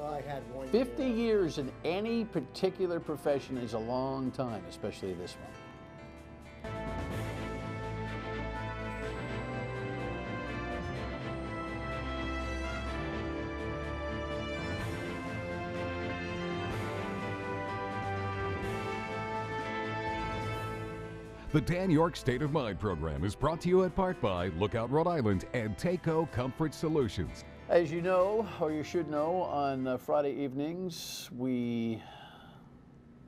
I had 1 50 years in any particular profession is a long time, especially this one. The Dan Yorke State of Mind program is brought to you in part by Lookout Rhode Island and Takeo Comfort Solutions. As you know, or you should know, on Friday evenings we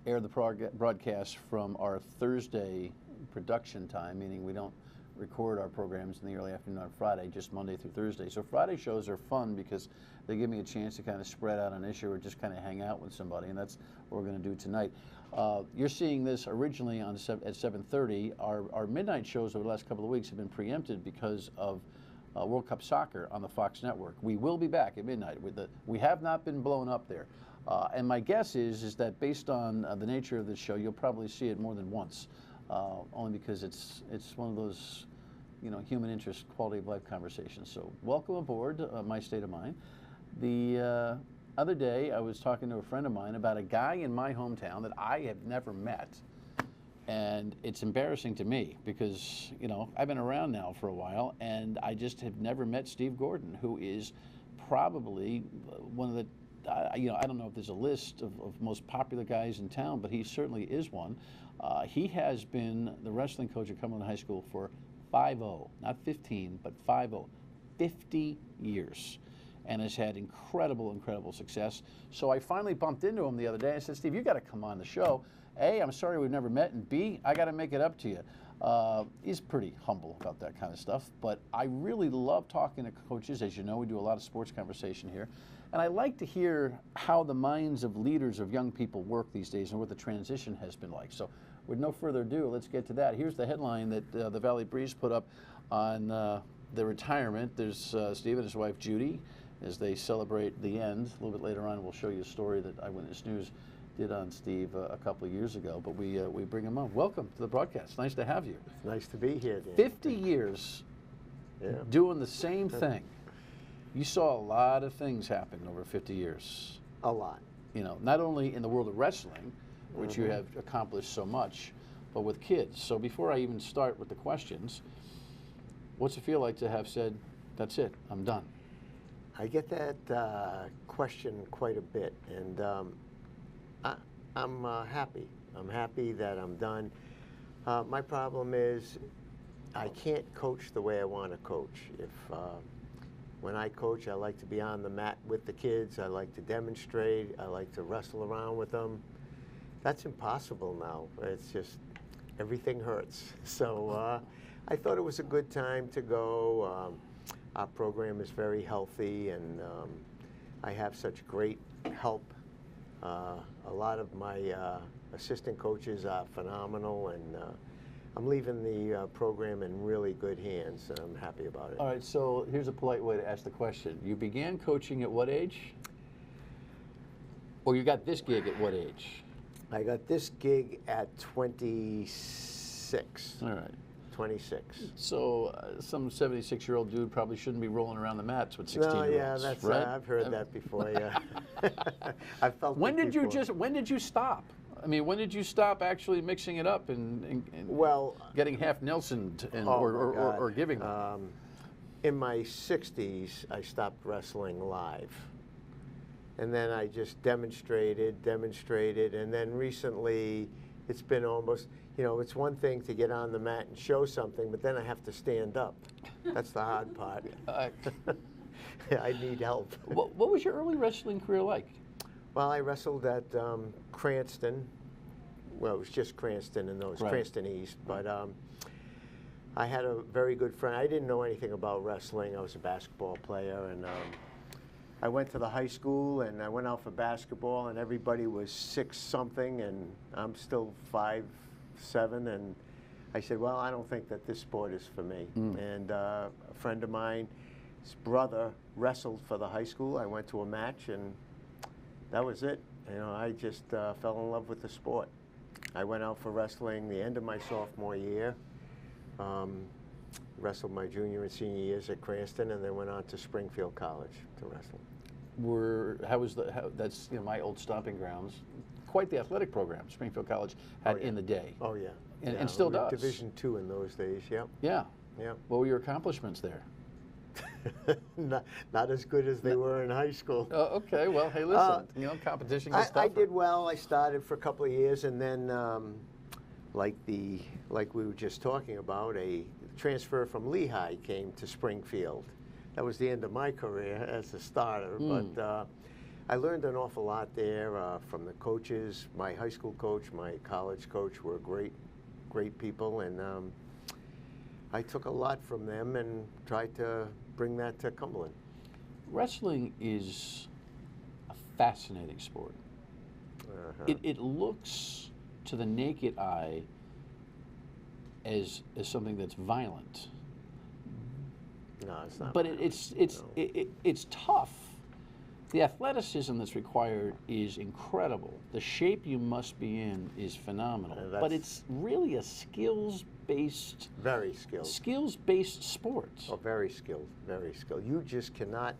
air the broadcast from our Thursday production time, meaning we don't record our programs in the early afternoon on Friday, just Monday through Thursday. So Friday shows are fun because they give me a chance to kind of spread out an issue or just kind of hang out with somebody, and that's what we're going to do tonight. You're seeing this originally on at 7:30. Our midnight shows over the last couple of weeks have been preempted because of World Cup soccer on the Fox network. We will be back at midnight. We have not been blown up there. And my guess is that based on the nature of this show, you'll probably see it more than once, only because it's one of those, human interest, quality of life conversations. So welcome aboard My State of Mind. The other day, I was talking to a friend of mine about a guy in my hometown that I have never met. And it's embarrassing to me because, I've been around now for a while and I just have never met Steve Gordon, who is probably one of the, I don't know if there's a list of most popular guys in town, but he certainly is one. He has been the wrestling coach at Cumberland High School for 50, not 15, but 50 years. And has had incredible success. So I finally bumped into him the other day. I said, Steve, you got to come on the show. A, I'm sorry we've never met, and B, I got to make it up to you. He's pretty humble about that kind of stuff, but I really love talking to coaches. As you know, we do a lot of sports conversation here, and I like to hear how the minds of leaders of young people work these days and what the transition has been like. So with no further ado, let's get to that. Here's the headline that the Valley Breeze put up on the retirement. There's Steve and his wife, Judy, as they celebrate the end. A little bit later on, we'll show you a story that Eyewitness News did on Steve a couple of years ago, but we bring him on. Welcome to the broadcast. Nice to have you. It's nice to be here, Dan. 50 years doing the same thing. You saw a lot of things happen over 50 years. A lot. Not only in the world of wrestling, which you have accomplished so much, but with kids. So before I even start with the questions, what's it feel like to have said, that's it, I'm done? I get that question quite a bit, and I'm happy. I'm happy that I'm done. My problem is I can't coach the way I want to coach. When I coach, I like to be on the mat with the kids. I like to demonstrate. I like to wrestle around with them. That's impossible now. It's just everything hurts. So I thought it was a good time to go. Our program is very healthy, and I have such great help. A lot of my assistant coaches are phenomenal, and I'm leaving the program in really good hands, and I'm happy about it. All right, so here's a polite way to ask the question. You began coaching at what age? Or you got this gig at what age? I got this gig at 26. All right. 26. So some 76-year-old dude probably shouldn't be rolling around the mats with 16-year-olds. No, yeah, that's right? I've heard that before. Yeah, I felt. When did you stop? I mean, when did you stop actually mixing it up and getting half Nelson or giving them? In my 60s, I stopped wrestling live, and then I just demonstrated, and then recently, it's been almost. It's one thing to get on the mat and show something, but then I have to stand up. That's the hard part. I need help. What was your early wrestling career like? Well, I wrestled at Cranston. Well, it was just Cranston and those, Cranston East. But I had a very good friend. I didn't know anything about wrestling. I was a basketball player, and I went to the high school, and I went out for basketball, and everybody was 6-something, and I'm still 5'7", and I said, well, I don't think that this sport is for me. And a friend of mine, his brother wrestled for the high school. I went to a match, and that was it. I just fell in love with the sport. I went out for wrestling the end of my sophomore year, wrestled my junior and senior years at Cranston, and then went on to Springfield College to wrestle. that's my old stomping grounds. Quite the athletic program Springfield College had in the day. Oh yeah. And still we were does. Division II in those days. Yep. Yeah. Yeah. What were your accomplishments there? not as good as they were in high school. Okay, well, hey, listen, competition gets tougher. I did well. I started for a couple of years, and then, like we were just talking about, a transfer from Lehigh came to Springfield. That was the end of my career as a starter, but I learned an awful lot there from the coaches. My high school coach, my college coach were great people, and I took a lot from them and tried to bring that to Cumberland. Wrestling is a fascinating sport. It looks to the naked eye as something that's violent. No, it's not. But it's tough. The athleticism that's required is incredible. The shape you must be in is phenomenal. But it's really a skills-based, very skilled, skills-based sport. Oh, very skilled, very skilled. You just cannot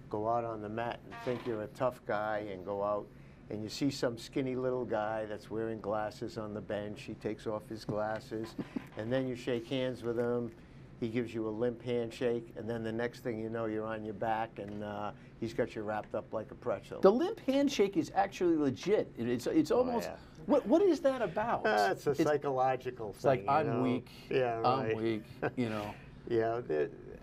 go out on the mat and think you're a tough guy and go out and you see some skinny little guy that's wearing glasses on the bench. He takes off his glasses, and then you shake hands with him. He gives you a limp handshake, and then the next thing you know, you're on your back, and he's got you wrapped up like a pretzel. The limp handshake is actually legit. It's almost. Oh, What is that about? It's a psychological thing. It's like I'm weak. Yeah, right. I'm weak. Yeah,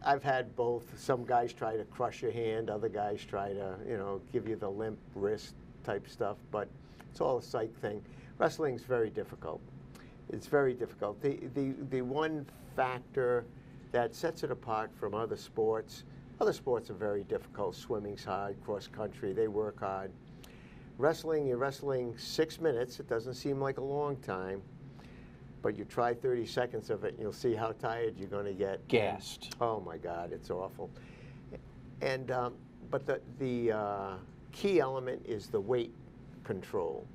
I've had both. Some guys try to crush your hand. Other guys try to, give you the limp wrist type stuff. But it's all a psych thing. Wrestling's very difficult. It's very difficult. The one factor that sets it apart from other sports are very difficult. Swimming's hard, cross country, they work hard. Wrestling, you're wrestling 6 minutes. It doesn't seem like a long time, but you try 30 seconds of it and you'll see how tired you're going to get. Gassed. Oh my God, it's awful. And but the key element is the weight control.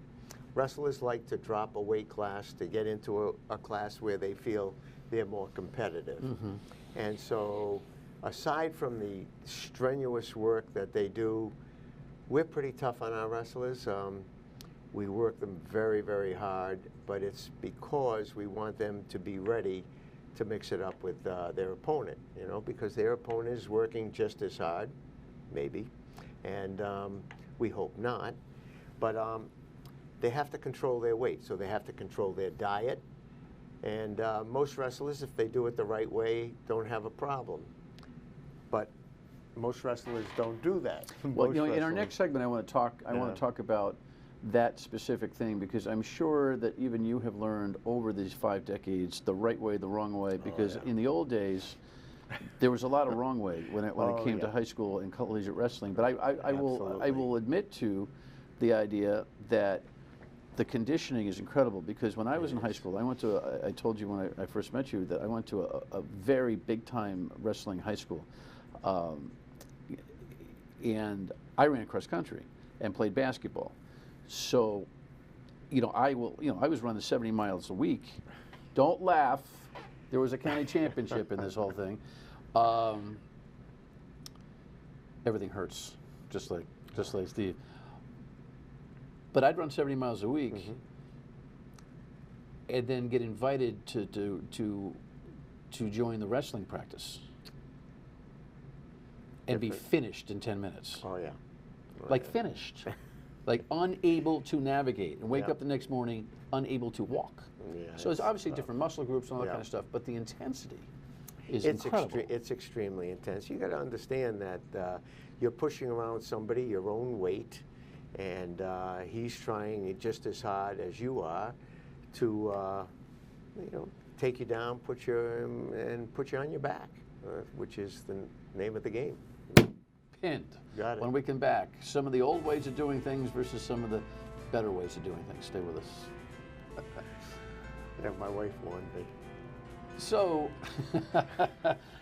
Wrestlers like to drop a weight class to get into a class where they feel they're more competitive. And so aside from the strenuous work that they do, we're pretty tough on our wrestlers. We work them very, very hard, but it's because we want them to be ready to mix it up with their opponent, because their opponent is working just as hard, maybe, and we hope not, but they have to control their weight, so they have to control their diet, and most wrestlers, if they do it the right way, don't have a problem. But most wrestlers don't do that. Well, in our next segment, I want to talk about that specific thing, because I'm sure that even you have learned over these 5 decades the right way, the wrong way, because in the old days, there was a lot of wrong way when it came to high school and collegiate wrestling. But I will admit to the idea that the conditioning is incredible, because when I was in high school, I told you when I first met you that I went to a very big-time wrestling high school. And I ran cross country and played basketball. So, I was running 70 miles a week. Don't laugh. There was a county championship in this whole thing. Everything hurts, just like Steve. But I'd run 70 miles a week, and then get invited to join the wrestling practice and be finished in 10 minutes. Oh yeah. Like finished. Like unable to navigate, and wake up the next morning unable to walk. Yeah, so it's obviously different muscle groups and all that kind of stuff, but the intensity is incredible. It's extremely intense. You got to understand that you're pushing around somebody your own weight, and he's trying just as hard as you are to take you down, put you on your back, which is the name of the game. Pinned. Got it. When we come back, some of the old ways of doing things versus some of the better ways of doing things. Stay with us. Yeah, my wife warned me. So,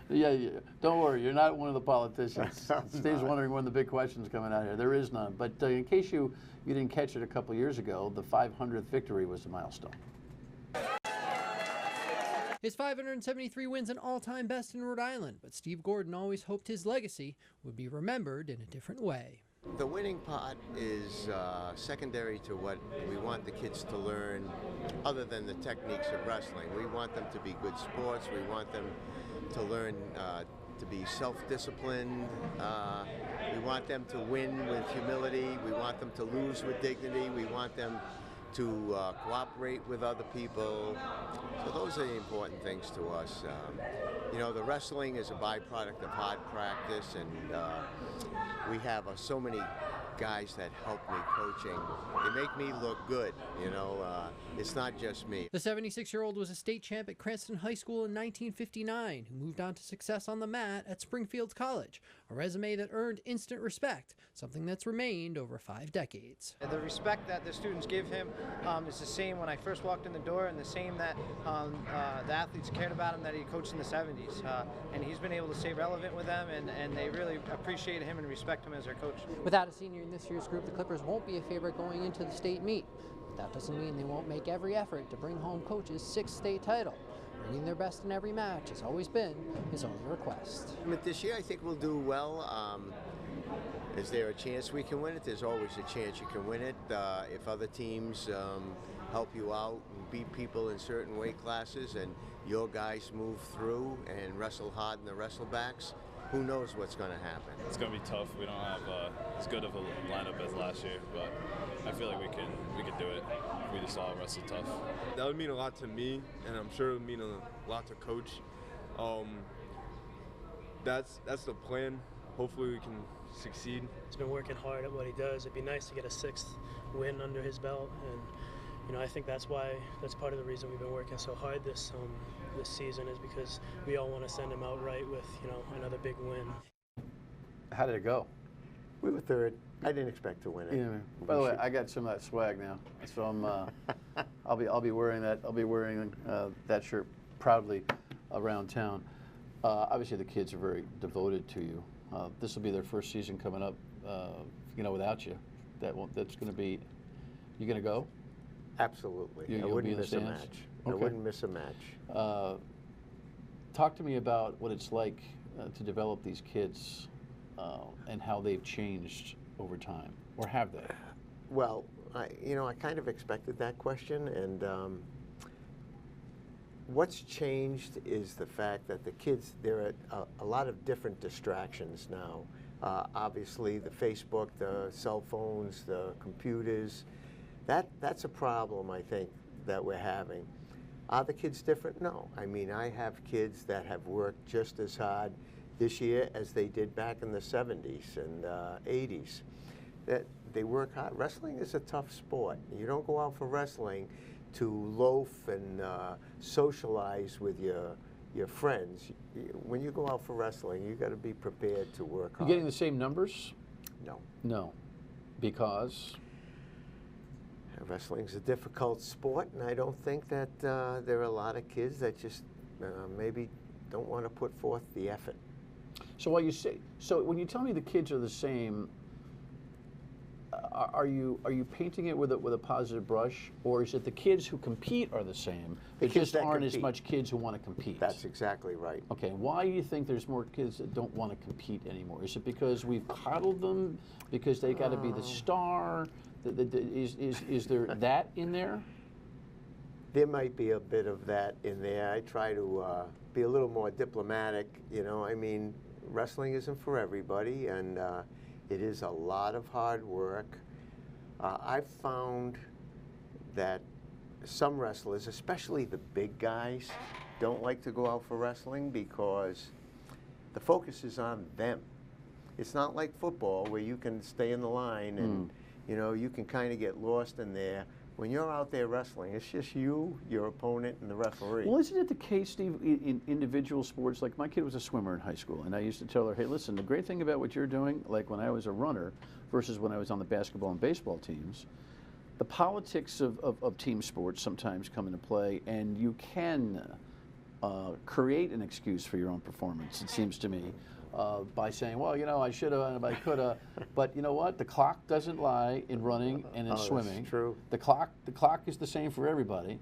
yeah, don't worry, you're not one of the politicians. Steve's wondering when the big question's coming out here. There is none. But in case you didn't catch it a couple years ago, the 500th victory was the milestone. His 573 wins an all-time best in Rhode Island, but Steve Gordon always hoped his legacy would be remembered in a different way. The winning part is secondary to what we want the kids to learn other than the techniques of wrestling. We want them to be good sports. We want them to learn to be self-disciplined. We want them to win with humility. We want them to lose with dignity. We want them to cooperate with other people. So those are the important things to us. You know, the wrestling is a byproduct of hard practice, and we have so many guys that help me coaching. They make me look good, you know. It's not just me. The 76-year-old was a state champ at Cranston High School in 1959, who moved on to success on the mat at Springfield College, a resume that earned instant respect, something that's remained over 5 decades. The respect that the students give him is the same when I first walked in the door, and the same that the athletes cared about him that he coached in the 70s. And he's been able to stay relevant with them, and they really appreciate him and respect him as their coach. Without a senior in this year's group, the Clippers won't be a favorite going into the state meet. But that doesn't mean they won't make every effort to bring home coach's 6th state title. Bringing their best in every match has always been his only request. This year I think we'll do well. Is there a chance we can win it? There's always a chance you can win it. If other teams help you out and beat people in certain weight classes and your guys move through and wrestle hard in the wrestlebacks, who knows what's going to happen. It's going to be tough. We don't have as good of a lineup as last year, but I feel like we can do it. We just all wrestle tough. That would mean a lot to me, and I'm sure it would mean a lot to Coach. That's the plan. Hopefully we can succeed. He's been working hard at what he does. It'd be nice to get a 6th win under his belt, and you know, I think that's part of the reason we've been working so hard this season, is because we all want to send him out right with, you know, another big win. How did it go? We were 3rd. I didn't expect to win it. Yeah. By the way, I got some of that swag now, so I'll be wearing that. I'll be wearing that shirt proudly around town. Obviously, the kids are very devoted to you. This will be their first season coming up, you know, without you. That's going to be. You going to go? Absolutely. I wouldn't miss a match. Okay. I wouldn't miss a match. Talk to me about what it's like to develop these kids and how they've changed over time, or have they? Well, I kind of expected that question, and what's changed is the fact that the kids, there are a lot of different distractions now. Obviously, the Facebook, the cell phones, the computers. That's a problem, I think, that we're having. Are the kids different? No. I mean, I have kids that have worked just as hard this year as they did back in the 70s and 80s. That they work hard. Wrestling is a tough sport. You don't go out for wrestling to loaf and socialize with your friends. When you go out for wrestling, you got to be prepared to work hard. You getting the same numbers? No. No, because wrestling's a difficult sport, and I don't think that there are a lot of kids that just maybe don't want to put forth the effort. So while you say, so when you tell me the kids are the same, are you painting it with a positive brush, or is it the kids who compete are the same? There just aren't as much kids who want to compete. That's exactly right. Okay, why do you think there's more kids that don't want to compete anymore? Is it because we've coddled them, because they got to be the star? Is there that in there? There might be a bit of that in there. I try to be a little more diplomatic. You know, I mean, wrestling isn't for everybody, and it is a lot of hard work. I've found that some wrestlers, especially the big guys, don't like to go out for wrestling because the focus is on them. It's not like football where you can stay in the line and you know, you can kind of get lost in there. When you're out there wrestling, it's just you, your opponent, and the referee. Well, isn't it the case, Steve, in individual sports? Like, my kid was a swimmer in high school, and I used to tell her, hey, listen, the great thing about what you're doing, like when I was a runner versus when I was on the basketball and baseball teams, the politics of team sports sometimes come into play, and you can create an excuse for your own performance, it seems to me. By saying, well, you know, I should have and I could have, but you know what? The clock doesn't lie in running and in swimming. That's true. The clock is the same for everybody,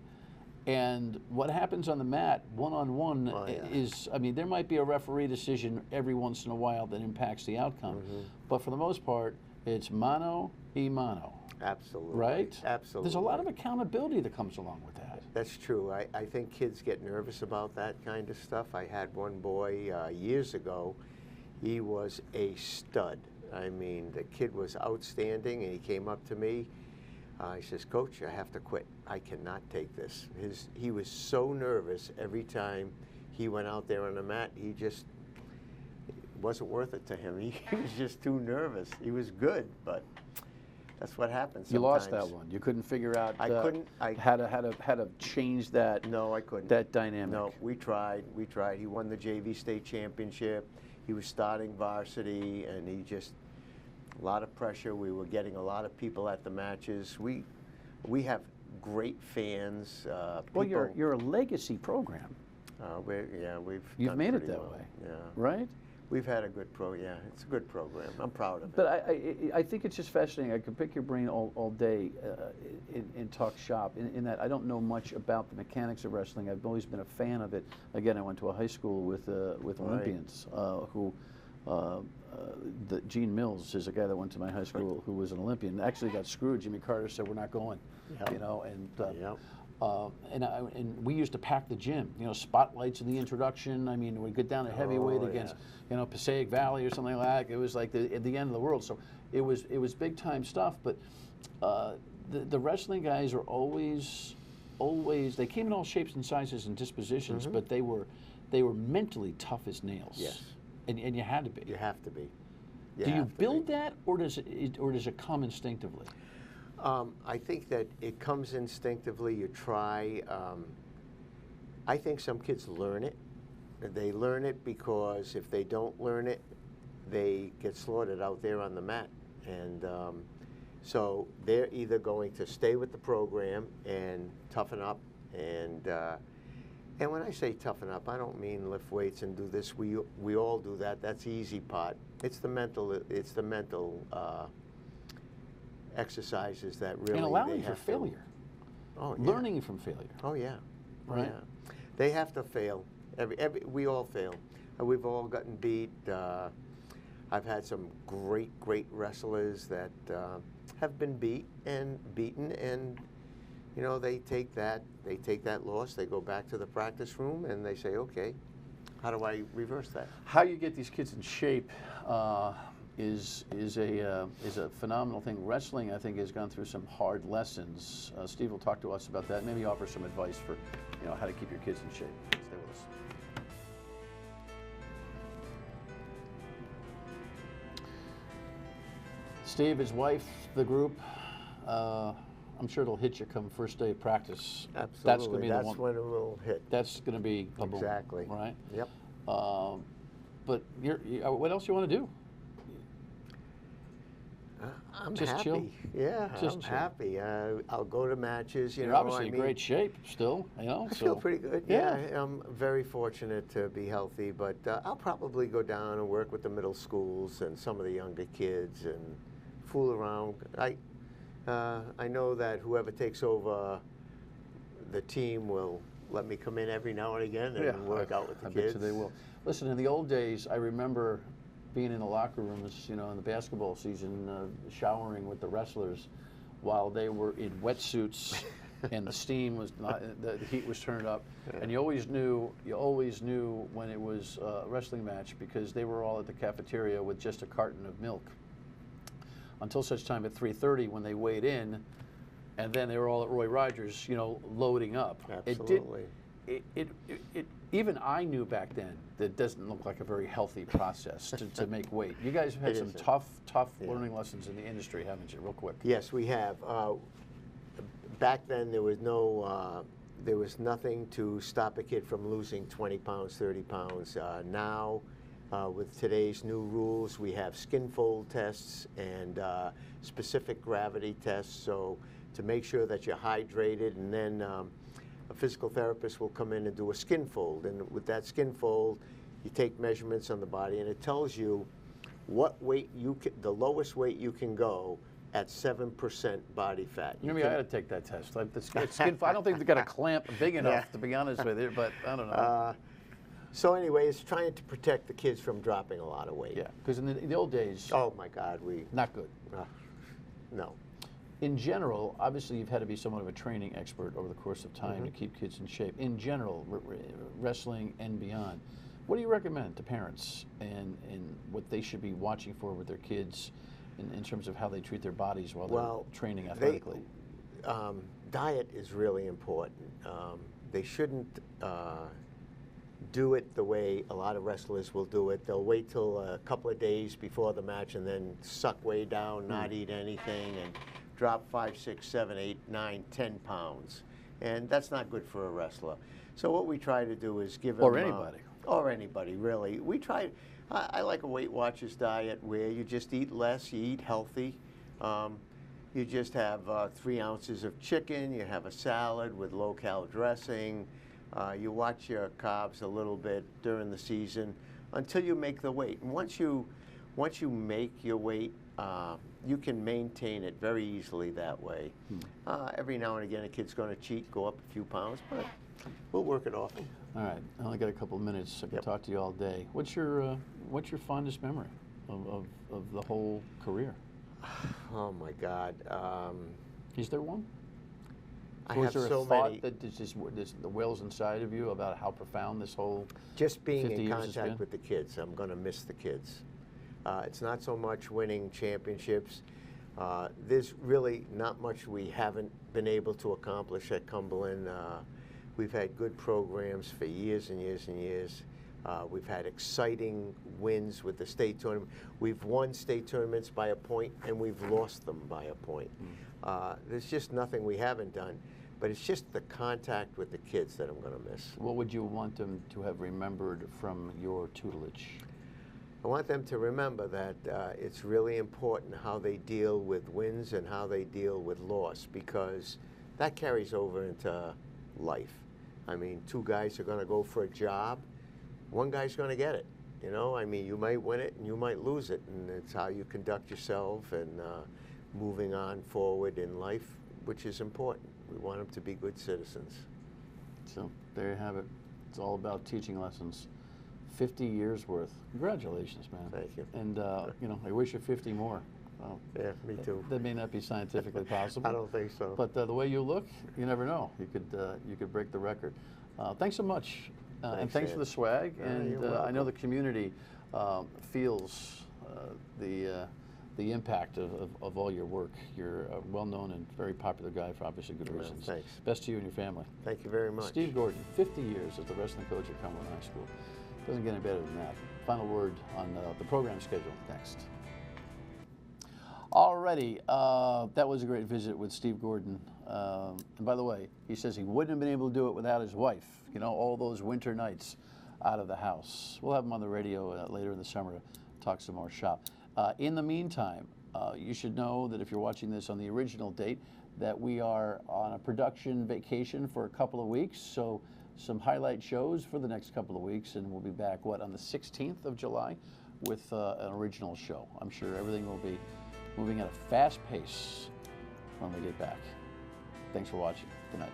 and what happens on the mat, one-on-one, is, I mean, there might be a referee decision every once in a while that impacts the outcome, but for the most part, It's mano y mano. Absolutely. Right? Absolutely. There's a lot of accountability that comes along with that. That's true. I think kids get nervous about that kind of stuff. I had one boy years ago. He was a stud. I mean, the kid was outstanding, and he came up to me. He says, "Coach, I have to quit. I cannot take this." He was so nervous every time he went out there on the mat. It wasn't worth it to him. He was just too nervous. He was good, but that's what happens sometimes. You lost that one. You couldn't figure out I couldn't. how to change that. No, I couldn't. That dynamic. No, we tried. We tried. He won the JV state championship. He was starting varsity, and a lot of pressure. We were getting a lot of people at the matches. We have great fans. Well, you're a legacy program. You've made it that way. Yeah. Right? We've had a good it's a good program. I'm proud of it. But I think it's just fascinating. I could pick your brain all day and talk shop. In that I don't know much about the mechanics of wrestling. I've always been a fan of it. Again, I went to a high school with Olympians who. Gene Mills is a guy that went to my high school who was an Olympian. Actually got screwed. Jimmy Carter said, "We're not going." Yep. You know, and we used to pack the gym. You know, spotlights in the introduction. I mean, we'd get down to heavyweight against Passaic Valley or something like that. It was like at the end of the world. So it was big time stuff. But the wrestling guys are always they came in all shapes and sizes and dispositions, but they were mentally tough as nails. Yes. And you had to be. You have to be. Do you build that, or does it come instinctively? I think that it comes instinctively. You try. I think some kids learn it. They learn it because if they don't learn it, they get slaughtered out there on the mat. And so they're either going to stay with the program and toughen up and when I say toughen up, I don't mean lift weights and do this. We all do that. That's the easy part. It's the mental exercises that really and allowing for failure. Oh, yeah. Learning from failure. Oh yeah. Right. Yeah. They have to fail. We all fail. We've all gotten beat. I've had some great wrestlers that have been beaten, and they take that loss, they go back to the practice room, and they say, okay, how do I reverse that? How you get these kids in shape is a phenomenal thing. Wrestling, I think, has gone through some hard lessons. Steve will talk to us about that. Maybe offer some advice for how to keep your kids in shape. Stay with us. Steve, his wife, the group. I'm sure it'll hit you come first day of practice. Absolutely. That's going to be That's when it will hit. That's going to be a boom, exactly. Right? Yep. But what else you want to do? I'm just happy. Chill? Yeah, just I'm chill. happy. I'll go to matches. You're obviously in great shape still. I feel pretty good. Yeah, I'm very fortunate to be healthy. But I'll probably go down and work with the middle schools and some of the younger kids and fool around. I know that whoever takes over the team will let me come in every now and again and work out with the kids. I bet you they will. Listen, in the old days, I remember being in the locker rooms, in the basketball season, showering with the wrestlers while they were in wetsuits and the steam was not, the heat was turned up. Yeah. And you always knew when it was a wrestling match because they were all at the cafeteria with just a carton of milk. Until such time at 3:30 when they weighed in, and then they were all at Roy Rogers, loading up. Absolutely. Even I knew back then that it doesn't look like a very healthy process to make weight. You guys have had some tough learning lessons in the industry, haven't you? Real quick. Yes, we have. Back then, there was nothing to stop a kid from losing 20 pounds, 30 pounds. Now, with today's new rules, we have skin fold tests and specific gravity tests. So to make sure that you're hydrated, and then a physical therapist will come in and do a skin fold. And with that skin fold, you take measurements on the body, and it tells you what weight the lowest weight you can go at 7% body fat. I got to take that test. I don't think they've got a clamp big enough, to be honest with you, but I don't know. So anyway, it's trying to protect the kids from dropping a lot of weight. Yeah, because in the old days, Oh my God, not good. no. In general, obviously you've had to be somewhat of a training expert over the course of time to keep kids in shape. In general, wrestling and beyond, what do you recommend to parents and what they should be watching for with their kids in terms of how they treat their bodies while they're training athletically? Diet is really important. They shouldn't do it the way a lot of wrestlers will do it. They'll wait till a couple of days before the match and then suck way down, not eat anything, and drop 5, 6, 7, 8, 9, 10 pounds. And that's not good for a wrestler. So what we try to do is give them... Or anybody. Or anybody, really. We try... I like a Weight Watchers diet where you just eat less, you eat healthy. You just have 3 ounces of chicken, you have a salad with low-cal dressing. You watch your carbs a little bit during the season until you make the weight. And once you make your weight, you can maintain it very easily that way. Every now and again, a kid's going to cheat, go up a few pounds, but we'll work it off. All right, I only got a couple of minutes. I can talk to you all day. What's your fondest memory of the whole career? Oh my God. Is there one? I Or have is there so a thought many. that the wells inside of you about how profound this whole Just being 50 in years has been? contact with the kids, I'm going to miss the kids. It's not so much winning championships. There's really not much we haven't been able to accomplish at Cumberland. We've had good programs for years and years and years. We've had exciting wins with the state tournament. We've won state tournaments by a point, and we've lost them by a point. There's just nothing we haven't done, but it's just the contact with the kids that I'm going to miss. What would you want them to have remembered from your tutelage? I want them to remember that it's really important how they deal with wins and how they deal with loss, because that carries over into life. I mean, 2 guys are going to go for a job. One guy's going to get it. You know, I mean, you might win it and you might lose it, and it's how you conduct yourself and moving on forward in life, which is important. We want them to be good citizens. So there you have it. It's all about teaching lessons. 50 years worth. Congratulations, man. Thank you. And you know, I wish you 50 more. Yeah, me too. That may not be scientifically possible. I don't think so. But the way you look, you never know. You could break the record. Thanks so much, and thanks for the swag. And I know the community feels the impact of all your work. You're a well-known and very popular guy for obviously good reasons. Thanks. Best to you and your family. Thank you very much. Steve Gordon, 50 years as the wrestling coach at Cumberland High School. Doesn't get any better than that. Final word on the program schedule next. Alrighty, that was a great visit with Steve Gordon. And by the way, he says he wouldn't have been able to do it without his wife. You know, all those winter nights out of the house. We'll have him on the radio later in the summer to talk some more shop. In the meantime, you should know that if you're watching this on the original date, that we are on a production vacation for a couple of weeks. So some highlight shows for the next couple of weeks, and we'll be back, on the 16th of July with an original show. I'm sure everything will be moving at a fast pace when we get back. Thanks for watching. Good night.